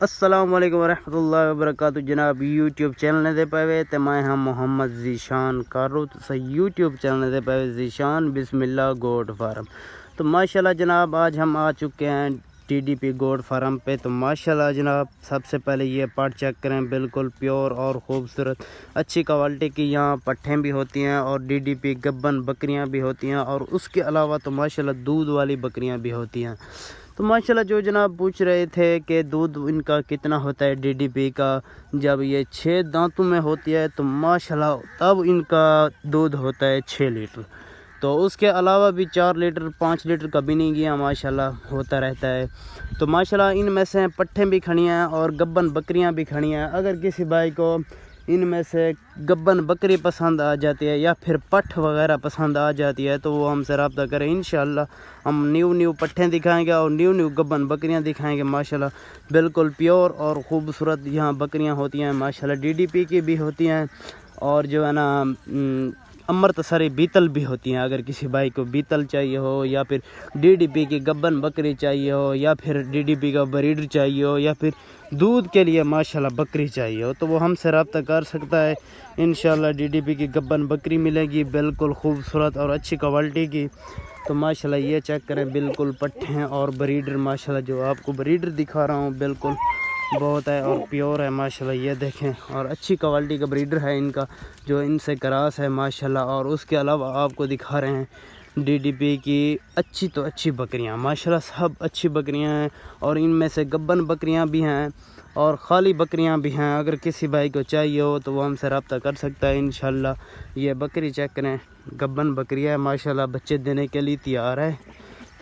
السلام علیکم ورحمۃ اللہ وبرکاتہ جناب یوٹیوب چینل دے پے تے میں ہم محمد ذیشان کارو تو یوٹیوب چینل دے پے ذیشان بسم اللہ گوٹ فارم. تو ماشاءاللہ جناب آج ہم آ چکے ہیں TDP گوٹ فارم پہ. تو ماشاءاللہ جناب سب سے پہلے یہ پٹ چیک کریں, بالکل پیور اور خوبصورت اچھی کوالٹی کی یہاں پٹھیں بھی ہوتی ہیں اور DDP گبن بکریاں بھی ہوتی ہیں, اور اس کے علاوہ تو ماشاءاللہ دودھ والی بکریاں بھی ہوتی ہیں. تو ماشاءاللہ جو جناب پوچھ رہے تھے کہ دودھ ان کا کتنا ہوتا ہے DDP کا, جب یہ 6 دانتوں میں ہوتی ہے تو ماشاءاللہ تب ان کا دودھ ہوتا ہے 6 لیٹر. تو اس کے علاوہ بھی 4 لیٹر 5 لیٹر کبھی نہیں گیا ماشاءاللہ ہوتا رہتا ہے. تو ماشاءاللہ ان میں سے پٹھیں بھی کھڑی ہیں اور گبن بکریاں بھی کھڑی ہیں. اگر کسی بھائی کو ان میں سے گبن بکری پسند آ جاتی ہے یا پھر پٹھ وغیرہ پسند آ جاتی ہے تو وہ ہم سے رابطہ کریں. انشاءاللہ ہم نیو پٹھیں دکھائیں گے اور نیو گبن بکریاں دکھائیں گے. ماشاءاللہ بالکل پیور اور خوبصورت یہاں بکریاں ہوتی ہیں. ماشاءاللہ DDP کی بھی ہوتی ہیں اور جو ہے نا امرتسری بیتل بھی ہوتی ہیں. اگر کسی بھائی کو بیتل چاہیے ہو یا پھر DDP کی گبن بکری چاہیے ہو یا پھر DDP کا بریڈر چاہیے ہو یا پھر دودھ کے لیے ماشاءاللہ بکری چاہیے ہو تو وہ ہم سے رابطہ کر سکتا ہے. انشاءاللہ DDP کی گبن بکری ملے گی بالکل خوبصورت اور اچھی کوالٹی کی. تو ماشاءاللہ یہ چیک کریں, بالکل پٹھیں اور بریڈر ماشاءاللہ جو آپ کو بریڈر دکھا رہا ہوں بالکل بہت ہے اور پیور ہے ماشاءاللہ. یہ دیکھیں اور اچھی کوالٹی کا بریڈر ہے ان کا جو ان سے کراس ہے ماشاءاللہ. اور اس کے علاوہ آپ کو دکھا رہے ہیں DDP کی اچھی تو اچھی بکریاں ماشاءاللہ, سب اچھی بکریاں ہیں اور ان میں سے گبن بکریاں بھی ہیں اور خالی بکریاں بھی ہیں. اگر کسی بھائی کو چاہیے ہو تو وہ ہم سے رابطہ کر سکتا ہے انشاءاللہ. یہ بکری چیک کریں, گبن بکری ہے ماشاءاللہ, بچے دینے کے لیے تیار ہے,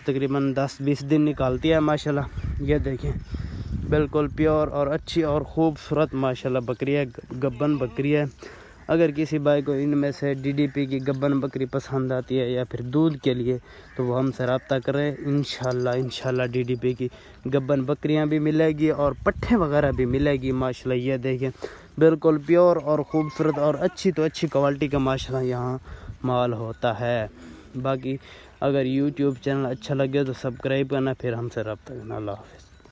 تقریباً 10-20 دن نکالتی ہے ماشاءاللہ. یہ دیکھیں بالکل پیور اور اچھی اور خوبصورت ماشاءاللہ بکری ہے, گبن بکری ہے. اگر کسی بھائی کو ان میں سے DDP کی گبن بکری پسند آتی ہے یا پھر دودھ کے لیے تو وہ ہم سے رابطہ کرے. انشاءاللہ DDP کی گبن بکریاں بھی ملے گی اور پٹھیں وغیرہ بھی ملے گی ماشاءاللہ. یہ دیکھیں بالکل پیور اور خوبصورت اور اچھی تو اچھی کوالٹی کا ماشاءاللہ یہاں مال ہوتا ہے. باقی اگر یوٹیوب چینل اچھا لگے تو سبسکرائب کرنا, پھر ہم سے رابطہ کرنا. اللہ حافظ.